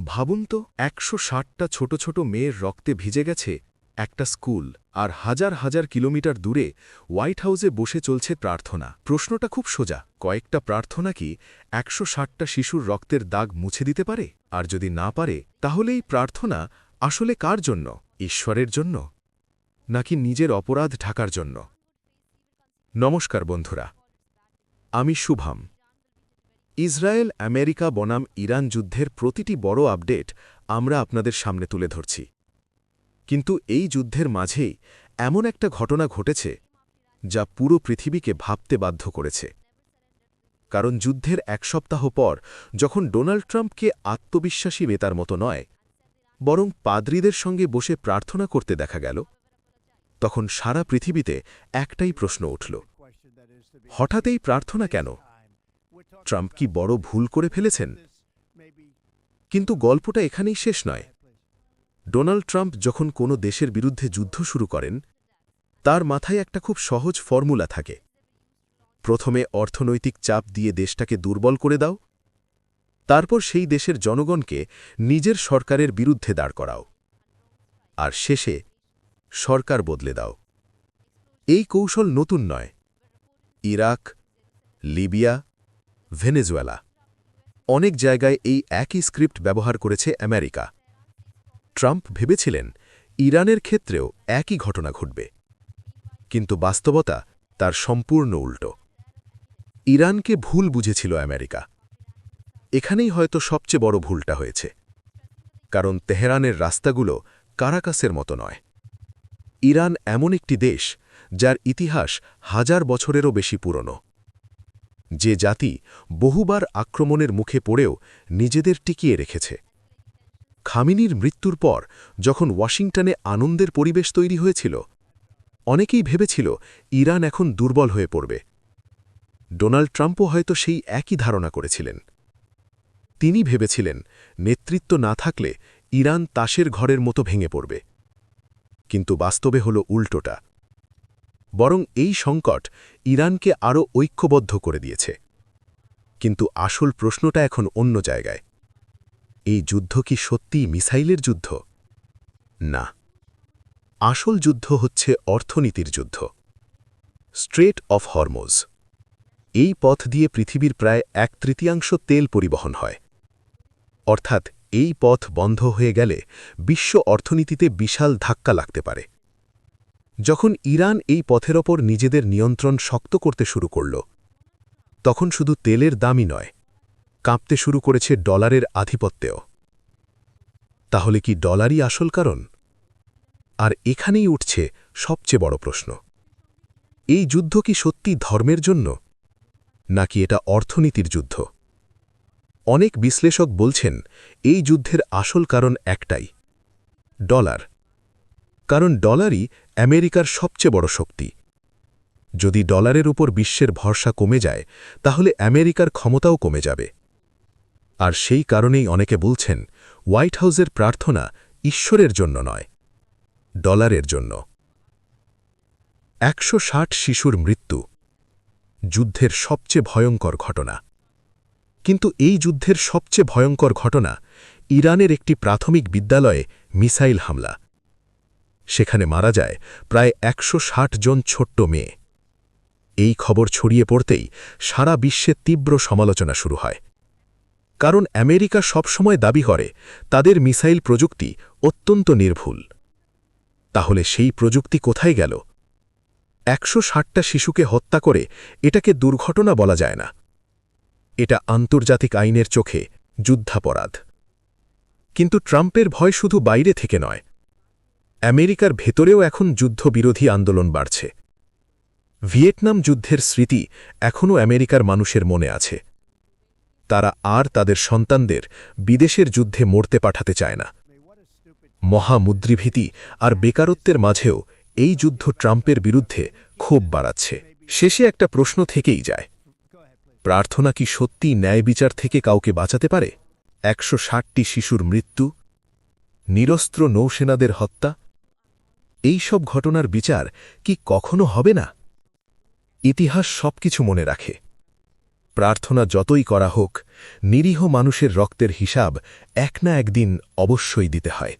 ভাবুন তো ১৬০টা ছোট ছোট মেয়ের রক্তে ভিজে গেছে একটা স্কুল, আর হাজার হাজার কিলোমিটার দূরে হোয়াইট হাউসে বসে চলছে প্রার্থনা। প্রশ্নটা খুব সোজা, কয়েকটা প্রার্থনা কি ১৬০টা শিশুর রক্তের দাগ মুছে দিতে পারে? আর যদি না পারে, তাহলে এই প্রার্থনা আসলে কার জন্য? ঈশ্বরের জন্য, নাকি নিজের অপরাধ ঢাকার জন্য? নমস্কার বন্ধুরা, আমি শুভম। ইসরায়েল আমেরিকা বনাম ইরান যুদ্ধের প্রতিটি বড় আপডেট আমরা আপনাদের সামনে তুলে ধরছি। কিন্তু এই যুদ্ধের মাঝেই এমন একটা ঘটনা ঘটেছে যা পুরো পৃথিবীকে ভাবতে বাধ্য করেছে। কারণ যুদ্ধের এক সপ্তাহ পর যখন ডোনাল্ড ট্রাম্পকে আত্মবিশ্বাসী নেতার মতো নয়, বরং পাদ্রীদের সঙ্গে বসে প্রার্থনা করতে দেখা গেল, তখন সারা পৃথিবীতে একটাই প্রশ্ন উঠল, হঠাৎ এই প্রার্থনা কেন? ট্রাম্প কি বড় ভুল করে ফেলেছেন? কিন্তু গল্পটা এখানেই শেষ নয়। ডোনাল্ড ট্রাম্প যখন কোনো দেশের বিরুদ্ধে যুদ্ধ শুরু করেন, তার মাথায় একটা খুব সহজ ফর্মুলা থাকে। প্রথমে অর্থনৈতিক চাপ দিয়ে দেশটাকে দুর্বল করে দাও, তারপর সেই দেশের জনগণকে নিজের সরকারের বিরুদ্ধে দাঁড় করাও, আর শেষে সরকার বদলে দাও। এই কৌশল নতুন নয়। ইরাক, লিবিয়া, ভেনেজুয়েলা, অনেক জায়গায় এই একই স্ক্রিপ্ট ব্যবহার করেছে আমেরিকা। ট্রাম্প ভেবেছিলেন ইরানের ক্ষেত্রেও একই ঘটনা ঘটবে, কিন্তু বাস্তবতা তার সম্পূর্ণ উল্টো। ইরানকে ভুল বুঝেছিল আমেরিকা। এখানেই হয়তো সবচেয়ে বড় ভুলটা হয়েছে, কারণ তেহরানের রাস্তাগুলো কারাকাসের মতো নয়। ইরান এমন একটি দেশ যার ইতিহাস হাজার বছরেরও বেশি পুরনো, যে জাতি বহুবার আক্রমণের মুখে পড়েও নিজেদের টিকিয়ে রেখেছে। খামিনির মৃত্যুর পর যখন ওয়াশিংটনে আনন্দের পরিবেশ তৈরি হয়েছিল, অনেকেই ভেবেছিল ইরান এখন দুর্বল হয়ে পড়বে। ডোনাল্ড ট্রাম্পও হয়তো সেই একই ধারণা করেছিলেন। তিনি ভেবেছিলেন নেতৃত্ব না থাকলে ইরান তাসের ঘরের মতো ভেঙে পড়বে। কিন্তু বাস্তবে হল উল্টোটা। বরং এই সংকট ইরানকে আরও ঐক্যবদ্ধ করে দিয়েছে। কিন্তু আসল প্রশ্নটা এখন অন্য জায়গায়। এই যুদ্ধ কি সত্যিই মিসাইলের যুদ্ধ? না, আসল যুদ্ধ হচ্ছে অর্থনীতির যুদ্ধ। স্ট্রেট অফ হরমুজ, এই পথ দিয়ে পৃথিবীর প্রায় 1/3 তেল পরিবহন হয়। অর্থাৎ এই পথ বন্ধ হয়ে গেলে বিশ্ব অর্থনীতিতে বিশাল ধাক্কা লাগতে পারে। যখন ইরান এই পথের ওপর নিজেদের নিয়ন্ত্রণ শক্ত করতে শুরু করল, তখন শুধু তেলের দামই নয়, কাঁপতে শুরু করেছে ডলারের আধিপত্যেও। তাহলে কি ডলারই আসল কারণ? আর এখানেই উঠছে সবচেয়ে বড় প্রশ্ন, এই যুদ্ধ কি সত্যি ধর্মের জন্য, নাকি এটা অর্থনীতির যুদ্ধ? অনেক বিশ্লেষক বলছেন এই যুদ্ধের আসল কারণ একটাই, ডলার। কারণ ডলারই আমেরিকার সবচেয়ে বড় শক্তি। যদি ডলারের উপর বিশ্বের ভরসা কমে যায়, তাহলে আমেরিকার ক্ষমতাও কমে যাবে। আর সেই কারণেই অনেকে বলছেন হোয়াইট হাউসের প্রার্থনা ঈশ্বরের জন্য নয়, ডলারের জন্য। ১৬০ শিশুর মৃত্যু, যুদ্ধের সবচেয়ে ভয়ঙ্কর ঘটনা। কিন্তু এই যুদ্ধের সবচেয়ে ভয়ঙ্কর ঘটনা ইরানের একটি প্রাথমিক বিদ্যালয়ে মিসাইল হামলা। সেখানে মারা যায় প্রায় ১৬০ জন ছোট্ট মেয়ে। এই খবর ছড়িয়ে পড়তেই সারা বিশ্বে তীব্র সমালোচনা শুরু হয়। কারণ আমেরিকা সবসময় দাবি করে তাদের মিসাইল প্রযুক্তি অত্যন্ত নির্ভুল। তাহলে সেই প্রযুক্তি কোথায় গেল? ১৬০টা শিশুকে হত্যা করে এটাকে দুর্ঘটনা বলা যায় না। এটা আন্তর্জাতিক আইনের চোখে যুদ্ধাপরাধ। কিন্তু ট্রাম্পের ভয় শুধু বাইরে থেকে নয়, আমেরিকার ভেতরেও এখন যুদ্ধবিরোধী আন্দোলন বাড়ছে। ভিয়েতনাম যুদ্ধের স্মৃতি এখনও আমেরিকার মানুষের মনে আছে। তারা আর তাদের সন্তানদের বিদেশের যুদ্ধে মরতে পাঠাতে চায় না। মহামুদ্রিভীতি আর বেকারত্বের মাঝেও এই যুদ্ধ ট্রাম্পের বিরুদ্ধে ক্ষোভ বাড়াচ্ছে। শেষে একটা প্রশ্ন থেকেই যায়, প্রার্থনা কি সত্যি ন্যায় বিচার থেকে কাউকে বাঁচাতে পারে? ১৬০টি শিশুর মৃত্যু, নিরস্ত্র নৌসেনাদের হত্যা, এই সব ঘটনার বিচার কি কখনো হবে না? ইতিহাস সবকিছু মনে রাখে, প্রার্থনা যতই করা হোক, নিরীহ মানুষের রক্তের হিসাব এক না একদিন অবশ্যই দিতে হয়।